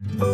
오늘도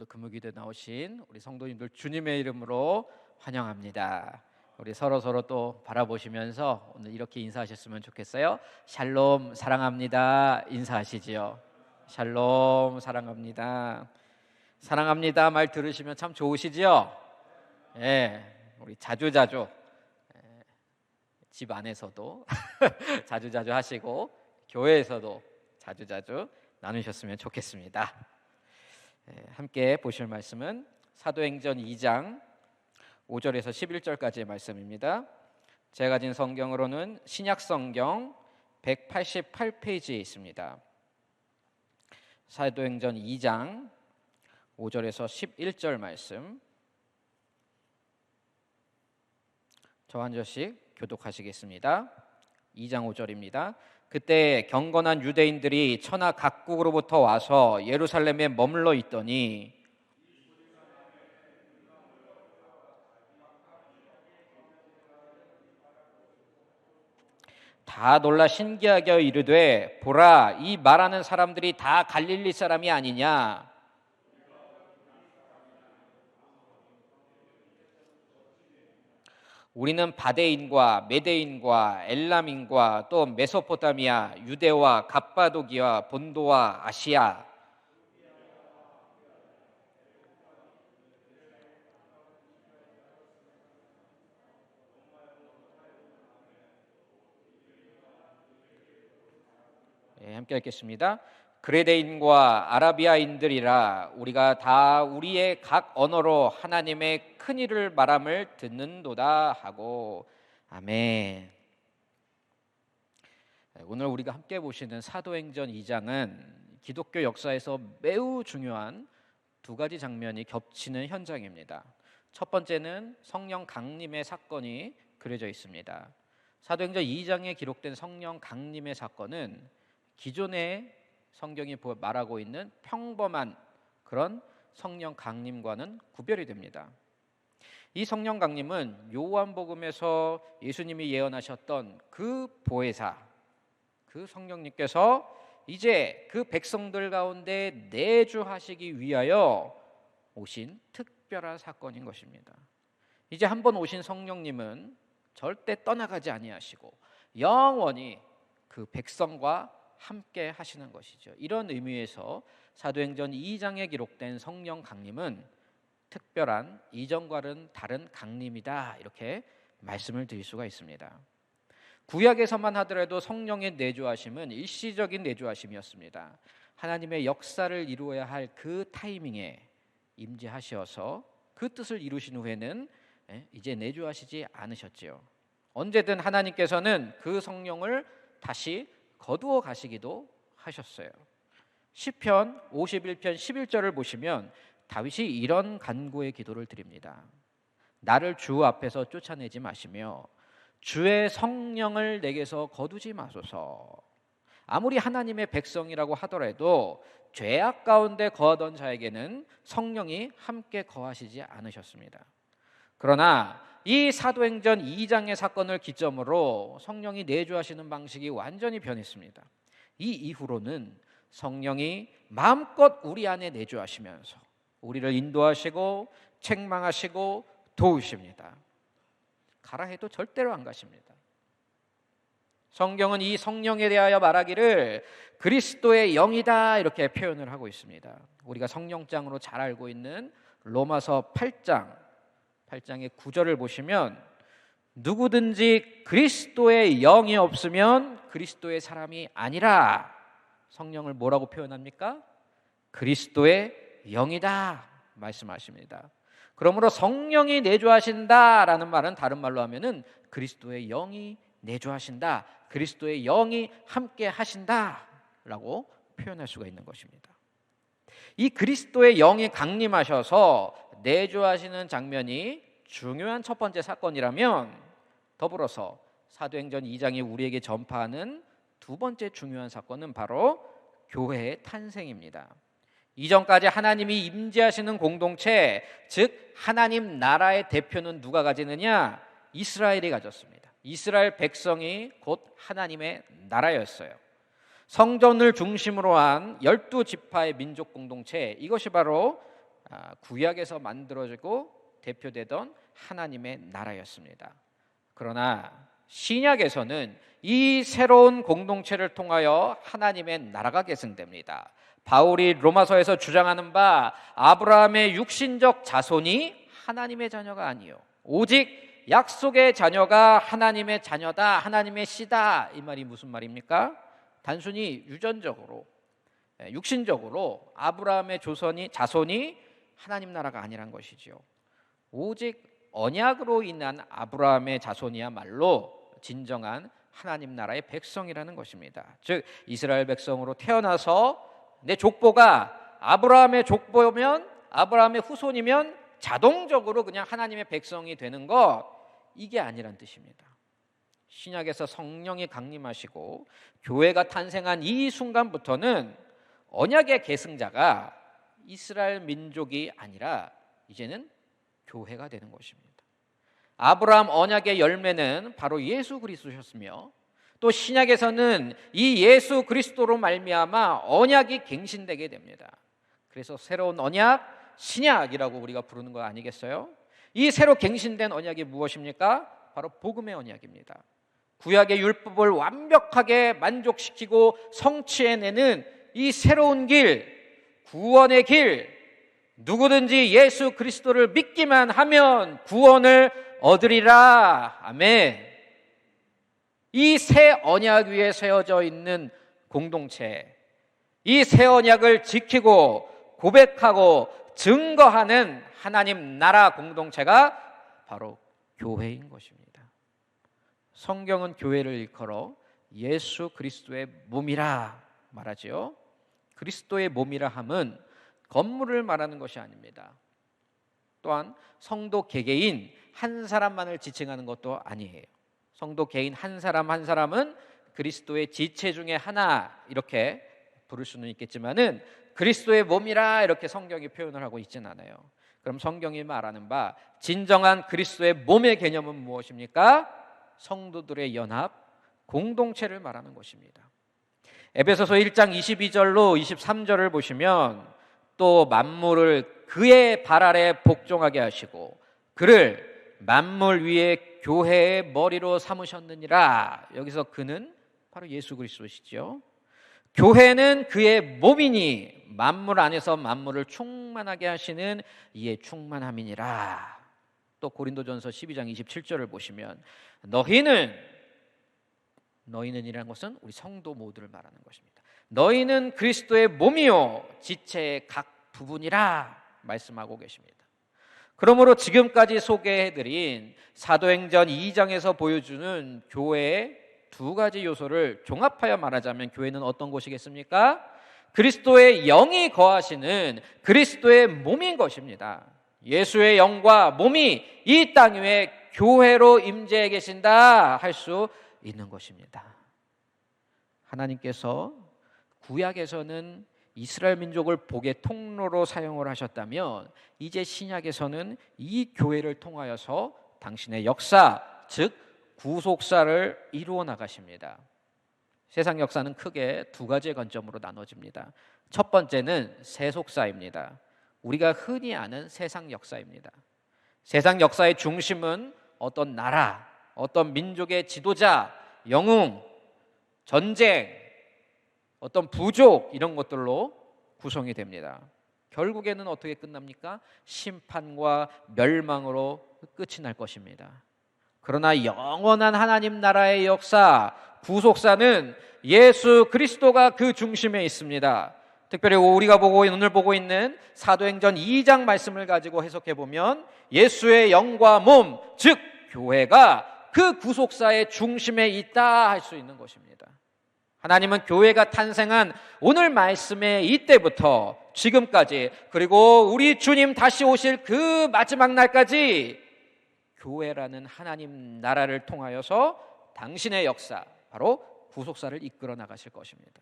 금요기도에 나오신 우리 성도님들 주님의 이름으로 환영합니다. 우리 서로 또 바라보시면서 오늘 이렇게 인사하셨으면 좋겠어요. 샬롬 사랑합니다 인사하시지요. 샬롬 사랑합니다. 사랑합니다 말 들으시면 참 좋으시지요. 우리 자주 집 안에서도 자주 하시고 교회에서도 자주 나누셨으면 좋겠습니다. 함께 보실 말씀은 사도행전 2장 5절에서 11절까지의 말씀입니다. 제가 가진 성경으로는 신약성경 188페이지에 있습니다. 사도행전 2장 5절에서 11절 말씀, 저와 한 절씩 교독하시겠습니다. 2장 5절입니다. 그때 경건한 유대인들이 천하 각국으로부터 와서 예루살렘에 머물러 있더니 다 놀라 신기하게 이르되 보라, 이 말하는 사람들이 다 갈릴리 사람이 아니냐. 우리는 바데인과 메데인과 엘람인과 또 메소포타미아, 유대와 갑바도기와 본도와 아시아, 함께 읽겠습니다. 그레데인과 아라비아인들이라 우리가 다 우리의 각 언어로 하나님의 큰 일을 말함을 듣는도다 하고. 아멘. 오늘 우리가 함께 보시는 사도행전 2장은 기독교 역사에서 매우 중요한 두 가지 장면이 겹치는 현장입니다. 첫 번째는 성령 강림의 사건이 그려져 있습니다. 사도행전 2장에 기록된 성령 강림의 사건은 기존의 성경이 말하고 있는 평범한 그런 성령 강림과는 구별이 됩니다. 이 성령 강림은 요한복음에서 예수님이 예언하셨던 그 보혜사, 그 성령님께서 이제 그 백성들 가운데 내주하시기 위하여 오신 특별한 사건인 것입니다. 이제 한번 오신 성령님은 절대 떠나가지 아니하시고 영원히 그 백성과 함께 하시는 것이죠. 이런 의미에서 사도행전 2장에 기록된 성령 강림은 특별한 이전과는 다른 강림이다, 이렇게 말씀을 드릴 수가 있습니다. 구약에서만 하더라도 성령의 내주하심은 일시적인 내주하심이었습니다. 하나님의 역사를 이루어야 할 그 타이밍에 임재하셔서 그 뜻을 이루신 후에는 이제 내주하시지 않으셨지요. 언제든 하나님께서는 그 성령을 다시 거두어 가시기도 하셨어요. 시편 51편 11절을 보시면 다윗이 이런 간구의 기도를 드립니다. 나를 주 앞에서 쫓아내지 마시며 주의 성령을 내게서 거두지 마소서. 아무리 하나님의 백성이라고 하더라도 죄악 가운데 거하던 자에게는 성령이 함께 거하시지 않으셨습니다. 그러나 이 사도행전 2장의 사건을 기점으로 성령이 내주하시는 방식이 완전히 변했습니다. 이 이후로는 성령이 마음껏 우리 안에 내주하시면서 우리를 인도하시고 책망하시고 도우십니다. 가라 해도 절대로 안 가십니다. 성경은 이 성령에 대하여 말하기를 그리스도의 영이다, 이렇게 표현을 하고 있습니다. 우리가 성령장으로 잘 알고 있는 로마서 8장의 9절을 보시면 누구든지 그리스도의 영이 없으면 그리스도의 사람이 아니라, 성령을 뭐라고 표현합니까? 그리스도의 영이다 말씀하십니다. 그러므로 성령이 내주하신다라는 말은 다른 말로 하면은 그리스도의 영이 내주하신다, 그리스도의 영이 함께 하신다라고 표현할 수가 있는 것입니다. 이 그리스도의 영이 강림하셔서 내주하시는 장면이 중요한 첫 번째 사건이라면, 더불어서 사도행전 2장이 우리에게 전파하는 두 번째 중요한 사건은 바로 교회의 탄생입니다. 이전까지 하나님이 임재하시는 공동체, 즉 하나님 나라의 대표는 누가 가지느냐? 이스라엘이 가졌습니다. 이스라엘 백성이 곧 하나님의 나라였어요. 성전을 중심으로 한 12지파의 민족 공동체, 이것이 바로 구약에서 만들어지고 대표되던 하나님의 나라였습니다. 그러나 신약에서는 이 새로운 공동체를 통하여 하나님의 나라가 계승됩니다. 바울이 로마서에서 주장하는 바 아브라함의 육신적 자손이 하나님의 자녀가 아니요 오직 약속의 자녀가 하나님의 자녀다, 하나님의 씨다. 이 말이 무슨 말입니까? 단순히 유전적으로, 육신적으로 아브라함의 자손이 하나님 나라가 아니란 것이지요. 오직 언약으로 인한 아브라함의 자손이야말로 진정한 하나님 나라의 백성이라는 것입니다. 즉 이스라엘 백성으로 태어나서 내 족보가 아브라함의 족보면, 아브라함의 후손이면 자동적으로 그냥 하나님의 백성이 되는 것, 이게 아니란 뜻입니다. 신약에서 성령이 강림하시고 교회가 탄생한 이 순간부터는 언약의 계승자가 이스라엘 민족이 아니라 이제는 교회가 되는 것입니다. 아브라함 언약의 열매는 바로 예수 그리스도셨으며, 또 신약에서는 이 예수 그리스도로 말미암아 언약이 갱신되게 됩니다. 그래서 새로운 언약, 신약이라고 우리가 부르는 거 아니겠어요? 이 새로 갱신된 언약이 무엇입니까? 바로 복음의 언약입니다. 구약의 율법을 완벽하게 만족시키고 성취해내는 이 새로운 길, 구원의 길, 누구든지 예수 그리스도를 믿기만 하면 구원을 얻으리라. 아멘. 이 새 언약 위에 세워져 있는 공동체, 이 새 언약을 지키고 고백하고 증거하는 하나님 나라 공동체가 바로 교회인 것입니다. 성경은 교회를 일컬어 예수 그리스도의 몸이라 말하지요. 그리스도의 몸이라 함은 건물을 말하는 것이 아닙니다. 또한 성도 개개인 한 사람만을 지칭하는 것도 아니에요. 성도 개인 한 사람 한 사람은 그리스도의 지체 중에 하나, 이렇게 부를 수는 있겠지만은 그리스도의 몸이라 이렇게 성경이 표현을 하고 있지는 않아요. 그럼 성경이 말하는 바 진정한 그리스도의 몸의 개념은 무엇입니까? 성도들의 연합, 공동체를 말하는 것입니다. 에베소서 1장 22절로 23절을 보시면 또 만물을 그의 발 아래 복종하게 하시고 그를 만물 위에 교회의 머리로 삼으셨느니라. 여기서 그는 바로 예수 그리스도시죠. 교회는 그의 몸이니 만물 안에서 만물을 충만하게 하시는 이의 충만함이니라. 또 고린도전서 12장 27절을 보시면 너희는이라는 것은 우리 성도 모두를 말하는 것입니다. 너희는 그리스도의 몸이요 지체의 각 부분이라 말씀하고 계십니다. 그러므로 지금까지 소개해드린 사도행전 2장에서 보여주는 교회의 두 가지 요소를 종합하여 말하자면 교회는 어떤 곳이겠습니까? 그리스도의 영이 거하시는 그리스도의 몸인 것입니다. 예수의 영과 몸이 이 땅 위에 교회로 임재해 계신다 할 수 있는 것입니다. 하나님께서 구약에서는 이스라엘 민족을 복의 통로로 사용을 하셨다면 이제 신약에서는 이 교회를 통하여서 당신의 역사, 즉 구속사를 이루어 나가십니다. 세상 역사는 크게 두 가지의 관점으로 나눠집니다. 첫 번째는 세속사입니다. 우리가 흔히 아는 세상 역사입니다. 세상 역사의 중심은 어떤 나라, 어떤 민족의 지도자, 영웅, 전쟁, 어떤 부족, 이런 것들로 구성이 됩니다. 결국에는 어떻게 끝납니까? 심판과 멸망으로 끝이 날 것입니다. 그러나 영원한 하나님 나라의 역사, 구속사는 예수 그리스도가 그 중심에 있습니다. 특별히 우리가 오늘 보고 있는 사도행전 2장 말씀을 가지고 해석해 보면 예수의 영과 몸, 즉 교회가 그 구속사의 중심에 있다 할 수 있는 것입니다. 하나님은 교회가 탄생한 오늘 말씀의 이때부터 지금까지, 그리고 우리 주님 다시 오실 그 마지막 날까지 교회라는 하나님 나라를 통하여서 당신의 역사, 바로 구속사를 이끌어 나가실 것입니다.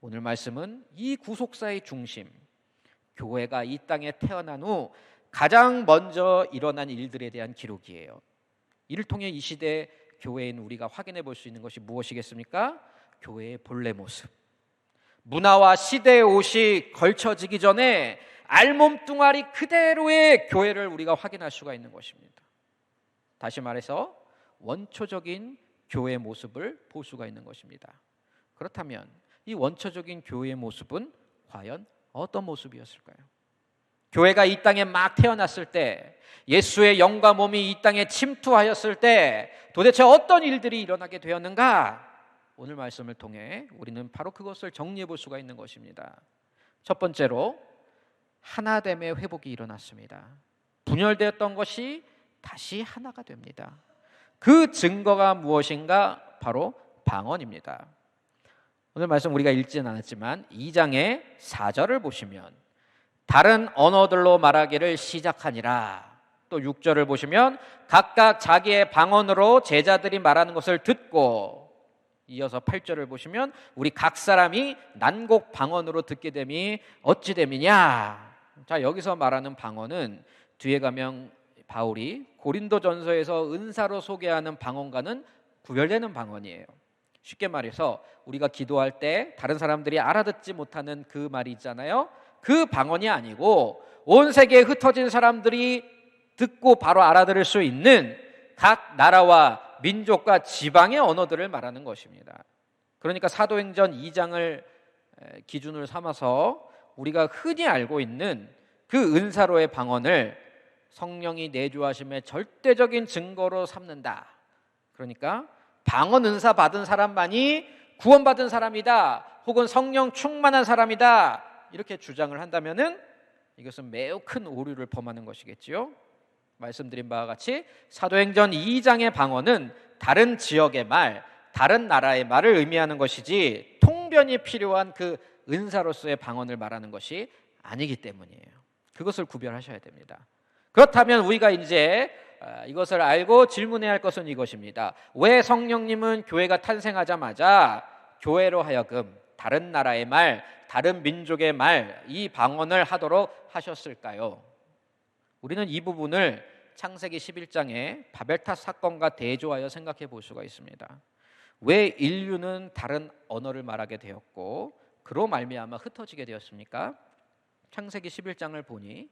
오늘 말씀은 이 구속사의 중심, 교회가 이 땅에 태어난 후 가장 먼저 일어난 일들에 대한 기록이에요. 이를 통해 이 시대 교회인 우리가 확인해 볼 수 있는 것이 무엇이겠습니까? 교회의 본래 모습. 문화와 시대의 옷이 걸쳐지기 전에 알몸뚱아리 그대로의 교회를 우리가 확인할 수가 있는 것입니다. 다시 말해서 원초적인 교회의 모습을 볼 수가 있는 것입니다. 그렇다면 이 원초적인 교회의 모습은 과연 어떤 모습이었을까요? 교회가 이 땅에 막 태어났을 때, 예수의 영과 몸이 이 땅에 침투하였을 때 도대체 어떤 일들이 일어나게 되었는가? 오늘 말씀을 통해 우리는 바로 그것을 정리해 볼 수가 있는 것입니다. 첫 번째로 하나됨의 회복이 일어났습니다. 분열되었던 것이 다시 하나가 됩니다. 그 증거가 무엇인가? 바로 방언입니다. 오늘 말씀 우리가 읽지는 않았지만 2장의 4절을 보시면 다른 언어들로 말하기를 시작하니라. 또 6절을 보시면 각각 자기의 방언으로 제자들이 말하는 것을 듣고, 이어서 8절을 보시면 우리 각 사람이 난곡 방언으로 듣게 됨이 어찌 됨이냐. 자, 여기서 말하는 방언은 뒤에 가면 바울이 고린도전서에서 은사로 소개하는 방언과는 구별되는 방언이에요. 쉽게 말해서 우리가 기도할 때 다른 사람들이 알아듣지 못하는 그 말이 있잖아요. 그 방언이 아니고 온 세계에 흩어진 사람들이 듣고 바로 알아들을 수 있는 각 나라와 민족과 지방의 언어들을 말하는 것입니다. 그러니까 사도행전 2장을 기준으로 삼아서 우리가 흔히 알고 있는 그 은사로의 방언을 성령이 내주하심의 절대적인 증거로 삼는다. 그러니까 방언 은사 받은 사람만이 구원받은 사람이다, 혹은 성령 충만한 사람이다, 이렇게 주장을 한다면은 이것은 매우 큰 오류를 범하는 것이겠지요. 말씀드린 바와 같이 사도행전 2장의 방언은 다른 지역의 말, 다른 나라의 말을 의미하는 것이지 통변이 필요한 그 은사로서의 방언을 말하는 것이 아니기 때문이에요. 그것을 구별하셔야 됩니다. 그렇다면 우리가 이제 이것을 알고 질문해야 할 것은 이것입니다. 왜 성령님은 교회가 탄생하자마자 교회로 하여금 다른 나라의 말, 다른 민족의 말, 이 방언을 하도록 하셨을까요? 우리는 이 부분을 창세기 11장의 바벨탑 사건과 대조하여 생각해 볼 수가 있습니다. 왜 인류는 다른 언어를 말하게 되었고 그로 말미암아 흩어지게 되었습니까? 창세기 11장을 보니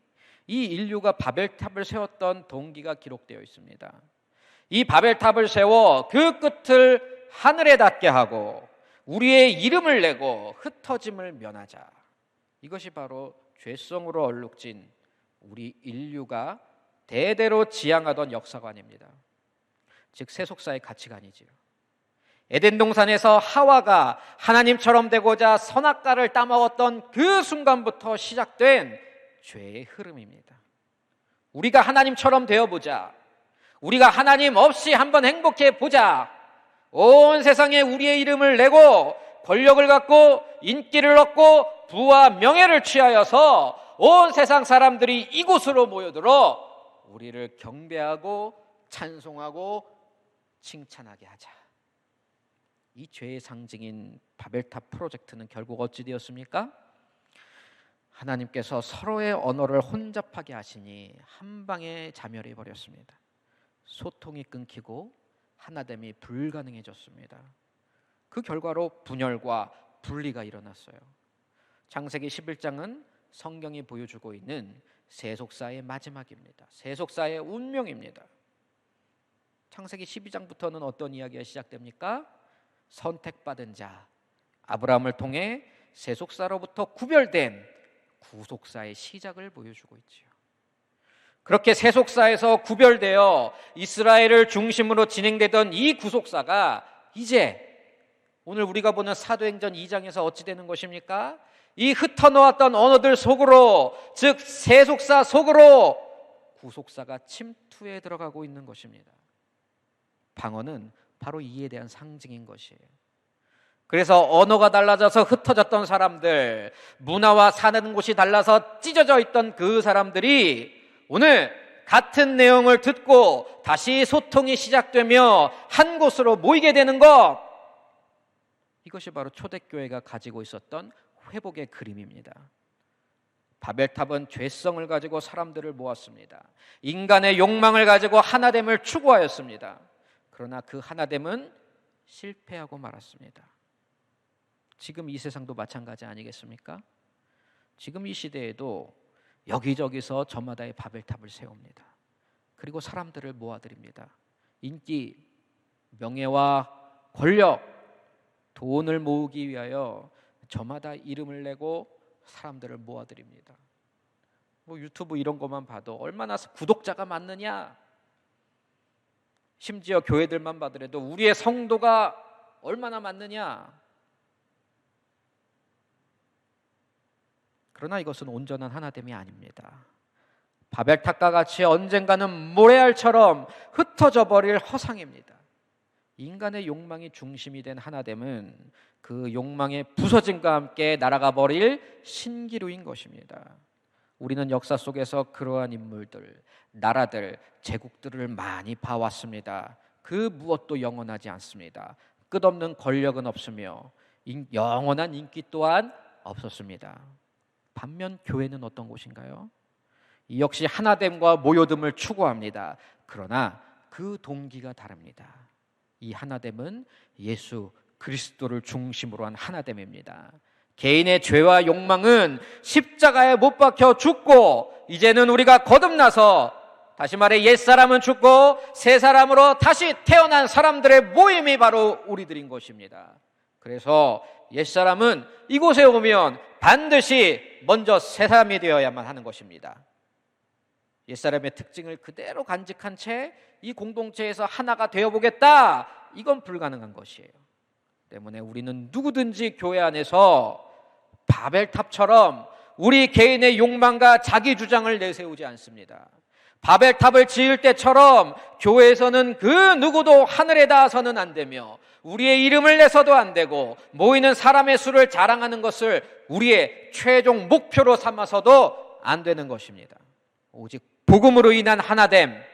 이 인류가 바벨탑을 세웠던 동기가 기록되어 있습니다. 이 바벨탑을 세워 그 끝을 하늘에 닿게 하고 우리의 이름을 내고 흩어짐을 면하자. 이것이 바로 죄성으로 얼룩진 우리 인류가 대대로 지향하던 역사관입니다. 즉 세속사의 가치관이지요. 에덴 동산에서 하와가 하나님처럼 되고자 선악과를 따먹었던 그 순간부터 시작된 죄의 흐름입니다. 우리가 하나님처럼 되어보자, 우리가 하나님 없이 한번 행복해 보자, 온 세상에 우리의 이름을 내고 권력을 갖고 인기를 얻고 부와 명예를 취하여서 온 세상 사람들이 이곳으로 모여들어 우리를 경배하고 찬송하고 칭찬하게 하자. 이 죄의 상징인 바벨탑 프로젝트는 결국 어찌 되었습니까? 하나님께서 서로의 언어를 혼잡하게 하시니 한 방에 자멸해 버렸습니다. 소통이 끊기고 하나됨이 불가능해졌습니다. 그 결과로 분열과 분리가 일어났어요. 창세기 11장은 성경이 보여주고 있는 세속사의 마지막입니다. 세속사의 운명입니다. 창세기 12장부터는 어떤 이야기가 시작됩니까? 선택받은 자, 아브라함을 통해 세속사로부터 구별된 구속사의 시작을 보여주고 있지요. 그렇게 세속사에서 구별되어 이스라엘을 중심으로 진행되던 이 구속사가 이제 오늘 우리가 보는 사도행전 2장에서 어찌 되는 것입니까? 이 흩어놓았던 언어들 속으로, 즉 세속사 속으로 구속사가 침투해 들어가고 있는 것입니다. 방언은 바로 이에 대한 상징인 것이에요. 그래서 언어가 달라져서 흩어졌던 사람들, 문화와 사는 곳이 달라서 찢어져 있던 그 사람들이 오늘 같은 내용을 듣고 다시 소통이 시작되며 한 곳으로 모이게 되는 것, 이것이 바로 초대교회가 가지고 있었던 회복의 그림입니다. 바벨탑은 죄성을 가지고 사람들을 모았습니다. 인간의 욕망을 가지고 하나됨을 추구하였습니다. 그러나 그 하나됨은 실패하고 말았습니다. 지금 이 세상도 마찬가지 아니겠습니까? 지금 이 시대에도 여기저기서 저마다의 바벨탑을 세웁니다. 그리고 사람들을 모아드립니다. 인기, 명예와 권력, 돈을 모으기 위하여 저마다 이름을 내고 사람들을 모아드립니다. 유튜브 이런 것만 봐도 얼마나 구독자가 많느냐, 심지어 교회들만 봐더라도 우리의 성도가 얼마나 많느냐. 그러나 이것은 온전한 하나됨이 아닙니다. 바벨탑과 같이 언젠가는 모래알처럼 흩어져 버릴 허상입니다. 인간의 욕망이 중심이 된 하나됨은 그 욕망의 부서짐과 함께 날아가 버릴 신기루인 것입니다. 우리는 역사 속에서 그러한 인물들, 나라들, 제국들을 많이 봐왔습니다. 그 무엇도 영원하지 않습니다. 끝없는 권력은 없으며 영원한 인기 또한 없었습니다. 반면 교회는 어떤 곳인가요? 이 역시 하나됨과 모여듦을 추구합니다. 그러나 그 동기가 다릅니다. 이 하나됨은 예수 그리스도를 중심으로 한 하나됨입니다. 개인의 죄와 욕망은 십자가에 못 박혀 죽고 이제는 우리가 거듭나서, 다시 말해 옛사람은 죽고 새 사람으로 다시 태어난 사람들의 모임이 바로 우리들인 것입니다. 그래서 옛사람은 이곳에 오면 반드시 먼저 새 사람이 되어야만 하는 것입니다. 옛사람의 특징을 그대로 간직한 채 이 공동체에서 하나가 되어보겠다, 이건 불가능한 것이에요. 때문에 우리는 누구든지 교회 안에서 바벨탑처럼 우리 개인의 욕망과 자기 주장을 내세우지 않습니다. 바벨탑을 지을 때처럼 교회에서는 그 누구도 하늘에 닿아서는 안 되며 우리의 이름을 내서도 안 되고 모이는 사람의 수를 자랑하는 것을 우리의 최종 목표로 삼아서도 안 되는 것입니다. 오직 복음으로 인한 하나됨,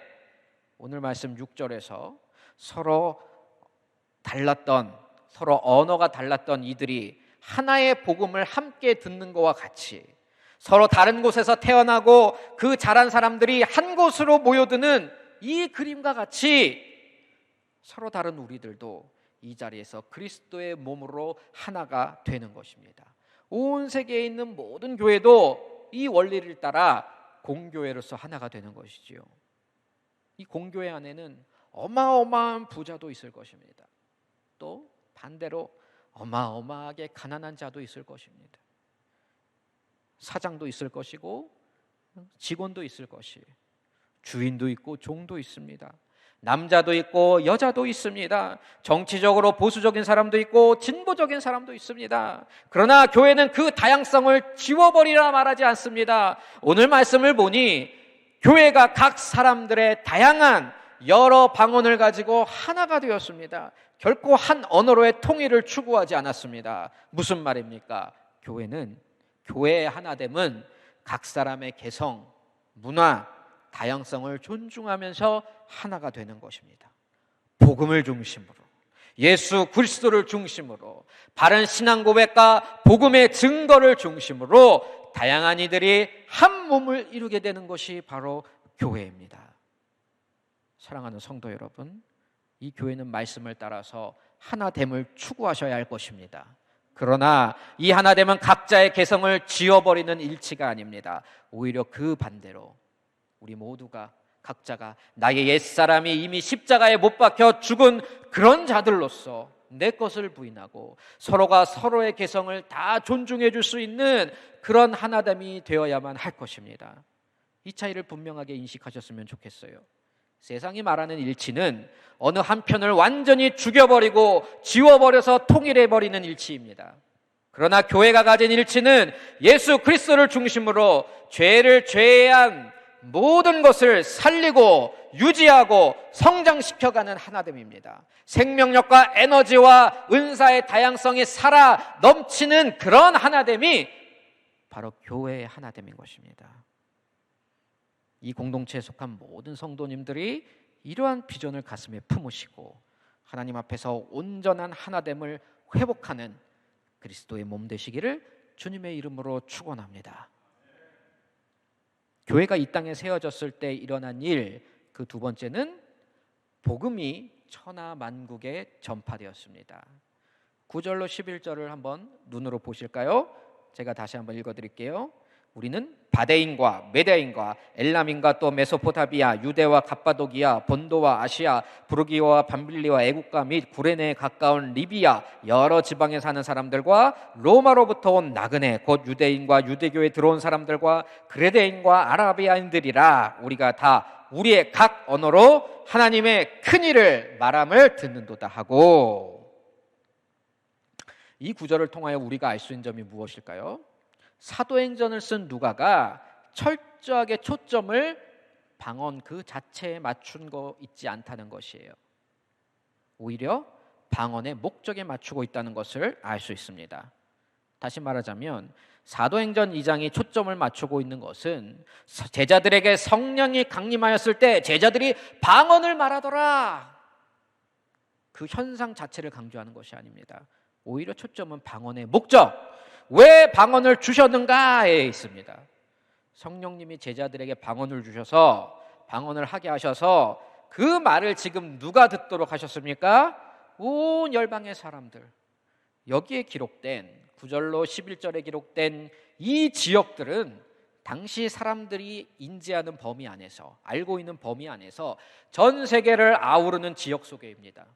오늘 말씀 6절에서 서로 언어가 달랐던 이들이 하나의 복음을 함께 듣는 것과 같이 서로 다른 곳에서 태어나고 그 자란 사람들이 한 곳으로 모여드는 이 그림과 같이 서로 다른 우리들도 이 자리에서 그리스도의 몸으로 하나가 되는 것입니다. 온 세계에 있는 모든 교회도 이 원리를 따라 공교회로서 하나가 되는 것이지요. 이 공교회 안에는 어마어마한 부자도 있을 것입니다. 또 반대로 어마어마하게 가난한 자도 있을 것입니다. 사장도 있을 것이고 직원도 있을 것이, 주인도 있고 종도 있습니다. 남자도 있고 여자도 있습니다. 정치적으로 보수적인 사람도 있고 진보적인 사람도 있습니다. 그러나 교회는 그 다양성을 지워버리라 말하지 않습니다. 오늘 말씀을 보니 교회가 각 사람들의 다양한 여러 방언을 가지고 하나가 되었습니다. 결코 한 언어로의 통일을 추구하지 않았습니다. 무슨 말입니까? 교회의 하나됨은 각 사람의 개성, 문화, 다양성을 존중하면서 하나가 되는 것입니다. 복음을 중심으로, 예수 그리스도를 중심으로, 바른 신앙 고백과 복음의 증거를 중심으로 다양한 이들이 한 몸을 이루게 되는 것이 바로 교회입니다. 사랑하는 성도 여러분, 이 교회는 말씀을 따라서 하나됨을 추구하셔야 할 것입니다. 그러나 이 하나됨은 각자의 개성을 지워버리는 일치가 아닙니다. 오히려 그 반대로 우리 모두가 각자가 나의 옛사람이 이미 십자가에 못 박혀 죽은 그런 자들로서 내 것을 부인하고 서로가 서로의 개성을 다 존중해 줄 수 있는 그런 하나됨이 되어야만 할 것입니다. 이 차이를 분명하게 인식하셨으면 좋겠어요. 세상이 말하는 일치는 어느 한편을 완전히 죽여버리고 지워버려서 통일해버리는 일치입니다. 그러나 교회가 가진 일치는 예수 그리스도를 중심으로 죄를 제외한 모든 것을 살리고 유지하고 성장시켜가는 하나됨입니다. 생명력과 에너지와 은사의 다양성이 살아 넘치는 그런 하나됨이 바로 교회의 하나됨인 것입니다. 이 공동체에 속한 모든 성도님들이 이러한 비전을 가슴에 품으시고 하나님 앞에서 온전한 하나됨을 회복하는 그리스도의 몸 되시기를 주님의 이름으로 축원합니다. 교회가 이 땅에 세워졌을 때 일어난 일, 그 두 번째는 복음이 천하 만국에 전파되었습니다. 9절로 11절을 한번 눈으로 보실까요? 제가 다시 한번 읽어드릴게요. 우리는 바데인과 메데인과 엘람인과 또 메소포타미아, 유대와 갑바도기아, 본도와 아시아, 부르기아와 밤빌리와 애국가 및 구레네에 가까운 리비아 여러 지방에 사는 사람들과 로마로부터 온 나그네 곧 유대인과 유대교에 들어온 사람들과 그레데인과 아라비아인들이라 우리가 다 우리의 각 언어로 하나님의 큰 일을 말함을 듣는도다 하고, 이 구절을 통하여 우리가 알 수 있는 점이 무엇일까요? 사도행전을 쓴 누가가 철저하게 초점을 방언 그 자체에 맞춘 거 있지 않다는 것이에요. 오히려 방언의 목적에 맞추고 있다는 것을 알 수 있습니다. 다시 말하자면 사도행전 2장이 초점을 맞추고 있는 것은 제자들에게 성령이 강림하였을 때 제자들이 방언을 말하더라, 그 현상 자체를 강조하는 것이 아닙니다. 오히려 초점은 방언의 목적, 왜 방언을 주셨는가에 있습니다. 성령님이 제자들에게 방언을 주셔서 방언을 하게 하셔서 그 말을 지금 누가 듣도록 하셨습니까? 온 열방의 사람들. 여기에 기록된 9절로 11절에 기록된 이 지역들은 당시 사람들이 인지하는 범위 안에서, 알고 있는 범위 안에서 전 세계를 아우르는 지역 소개입니다.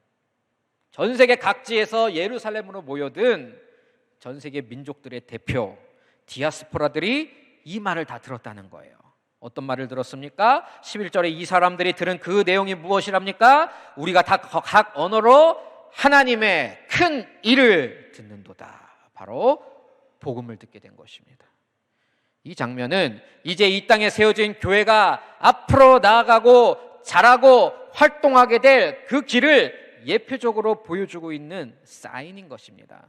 전 세계 각지에서 예루살렘으로 모여든 전 세계 민족들의 대표 디아스포라들이 이 말을 다 들었다는 거예요. 어떤 말을 들었습니까? 11절에 이 사람들이 들은 그 내용이 무엇이랍니까? 우리가 다 각 언어로 하나님의 큰 일을 듣는도다. 바로 복음을 듣게 된 것입니다. 이 장면은 이제 이 땅에 세워진 교회가 앞으로 나아가고 자라고 활동하게 될 그 길을 예표적으로 보여주고 있는 사인인 것입니다.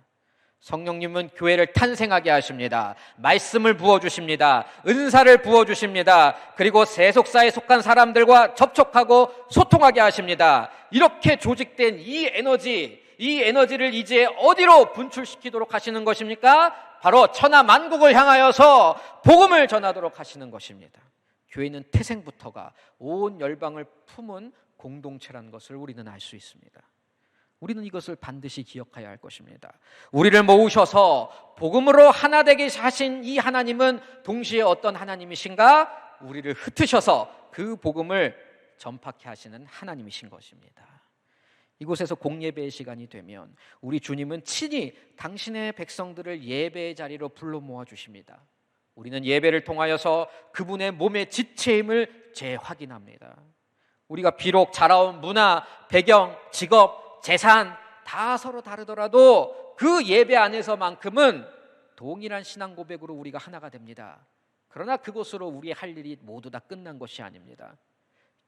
성령님은 교회를 탄생하게 하십니다. 말씀을 부어주십니다. 은사를 부어주십니다. 그리고 세속사에 속한 사람들과 접촉하고 소통하게 하십니다. 이렇게 조직된 이 에너지를 이제 어디로 분출시키도록 하시는 것입니까? 바로 천하 만국을 향하여서 복음을 전하도록 하시는 것입니다. 교회는 태생부터가 온 열방을 품은 공동체라는 것을 우리는 알 수 있습니다. 우리는 이것을 반드시 기억해야 할 것입니다. 우리를 모으셔서 복음으로 하나 되게 하신 이 하나님은 동시에 어떤 하나님이신가? 우리를 흩으셔서 그 복음을 전파케 하시는 하나님이신 것입니다. 이곳에서 공예배의 시간이 되면 우리 주님은 친히 당신의 백성들을 예배의 자리로 불러 모아주십니다. 우리는 예배를 통하여서 그분의 몸의 지체임을 재확인합니다. 우리가 비록 자라온 문화, 배경, 직업, 재산 다 서로 다르더라도 그 예배 안에서만큼은 동일한 신앙 고백으로 우리가 하나가 됩니다. 그러나 그것으로 우리의 할 일이 모두 다 끝난 것이 아닙니다.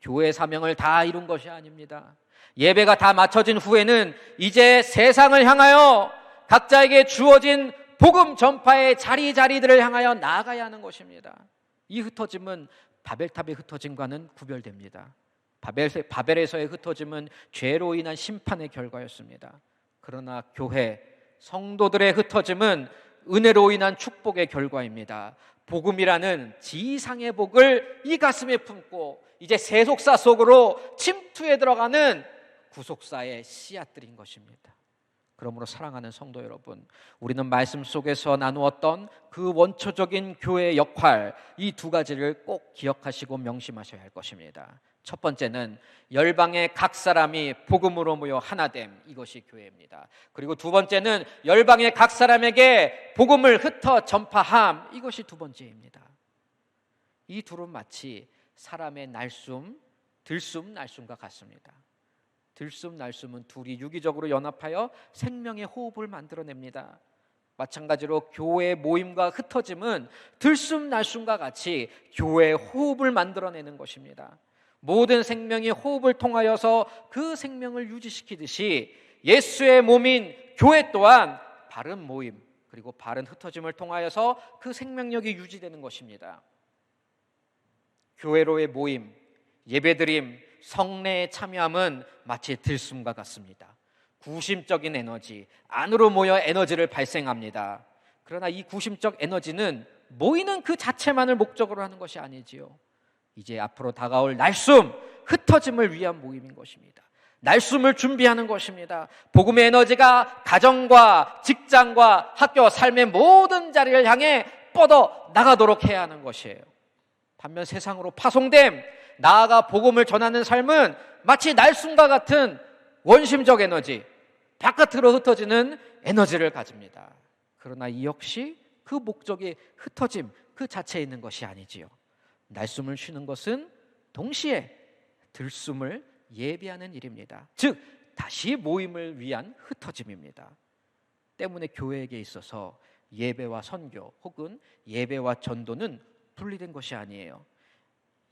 교회의 사명을 다 이룬 것이 아닙니다. 예배가 다 마쳐진 후에는 이제 세상을 향하여 각자에게 주어진 복음 전파의 자리들을 향하여 나아가야 하는 것입니다. 이 흩어짐은 바벨탑의 흩어짐과는 구별됩니다. 바벨에서의 흩어짐은 죄로 인한 심판의 결과였습니다. 그러나 교회, 성도들의 흩어짐은 은혜로 인한 축복의 결과입니다. 복음이라는 지상의 복을 이 가슴에 품고 이제 세속사 속으로 침투해 들어가는 구속사의 씨앗들인 것입니다. 그러므로 사랑하는 성도 여러분, 우리는 말씀 속에서 나누었던 그 원초적인 교회의 역할, 이 두 가지를 꼭 기억하시고 명심하셔야 할 것입니다. 첫 번째는 열방의 각 사람이 복음으로 모여 하나됨, 이것이 교회입니다. 그리고 두 번째는 열방의 각 사람에게 복음을 흩어 전파함, 이것이 두 번째입니다. 이 둘은 마치 사람의 날숨, 들숨, 날숨과 같습니다. 들숨, 날숨은 둘이 유기적으로 연합하여 생명의 호흡을 만들어냅니다. 마찬가지로 교회의 모임과 흩어짐은 들숨, 날숨과 같이 교회의 호흡을 만들어내는 것입니다. 모든 생명이 호흡을 통하여서 그 생명을 유지시키듯이 예수의 몸인 교회 또한 바른 모임 그리고 바른 흩어짐을 통하여서 그 생명력이 유지되는 것입니다. 교회로의 모임, 예배드림, 성례에 참여함은 마치 들숨과 같습니다. 구심적인 에너지, 안으로 모여 에너지를 발생합니다. 그러나 이 구심적 에너지는 모이는 그 자체만을 목적으로 하는 것이 아니지요. 이제 앞으로 다가올 날숨, 흩어짐을 위한 모임인 것입니다. 날숨을 준비하는 것입니다. 복음의 에너지가 가정과 직장과 학교, 삶의 모든 자리를 향해 뻗어 나가도록 해야 하는 것이에요. 반면 세상으로 파송됨, 나아가 복음을 전하는 삶은 마치 날숨과 같은 원심적 에너지, 바깥으로 흩어지는 에너지를 가집니다. 그러나 이 역시 그 목적이 흩어짐 그 자체에 있는 것이 아니지요. 날숨을 쉬는 것은 동시에 들숨을 예비하는 일입니다. 즉 다시 모임을 위한 흩어짐입니다. 때문에 교회에게 있어서 예배와 선교 혹은 예배와 전도는 분리된 것이 아니에요.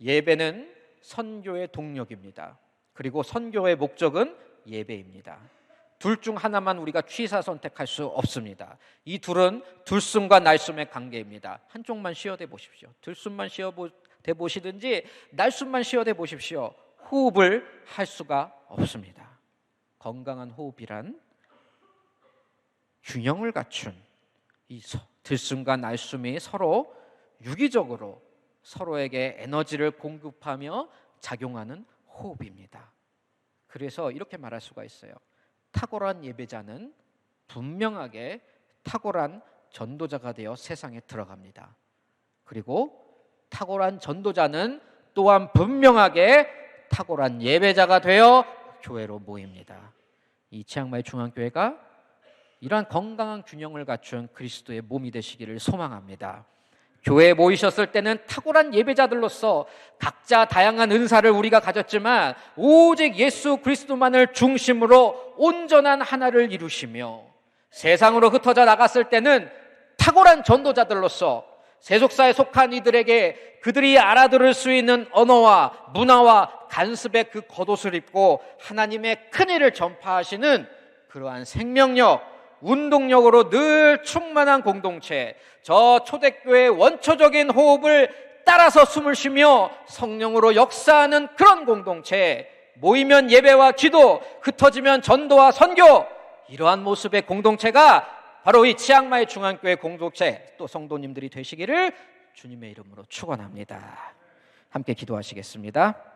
예배는 선교의 동력입니다. 그리고 선교의 목적은 예배입니다. 둘 중 하나만 우리가 취사 선택할 수 없습니다. 이 둘은 들숨과 날숨의 관계입니다. 한쪽만 쉬어대 보십시오. 들숨만 쉬어대 보시든지 날숨만 쉬어대 보십시오. 호흡을 할 수가 없습니다. 건강한 호흡이란 균형을 갖춘 이 들숨과 날숨이 서로 유기적으로 서로에게 에너지를 공급하며 작용하는 호흡입니다. 그래서 이렇게 말할 수가 있어요. 탁월한 예배자는 분명하게 탁월한 전도자가 되어 세상에 들어갑니다. 그리고 탁월한 전도자는 또한 분명하게 탁월한 예배자가 되어 교회로 모입니다. 이 치앙마이 중앙교회가 이러한 건강한 균형을 갖춘 그리스도의 몸이 되시기를 소망합니다. 교회에 모이셨을 때는 탁월한 예배자들로서 각자 다양한 은사를 우리가 가졌지만 오직 예수 그리스도만을 중심으로 온전한 하나를 이루시며 세상으로 흩어져 나갔을 때는 탁월한 전도자들로서 세속사에 속한 이들에게 그들이 알아들을 수 있는 언어와 문화와 간섭의 그 겉옷을 입고 하나님의 큰일을 전파하시는 그러한 생명력, 운동력으로 늘 충만한 공동체, 저 초대교회의 원초적인 호흡을 따라서 숨을 쉬며 성령으로 역사하는 그런 공동체, 모이면 예배와 기도, 흩어지면 전도와 선교, 이러한 모습의 공동체가 바로 이 치앙마이 중앙교회 공동체 또 성도님들이 되시기를 주님의 이름으로 축원합니다. 함께 기도하시겠습니다.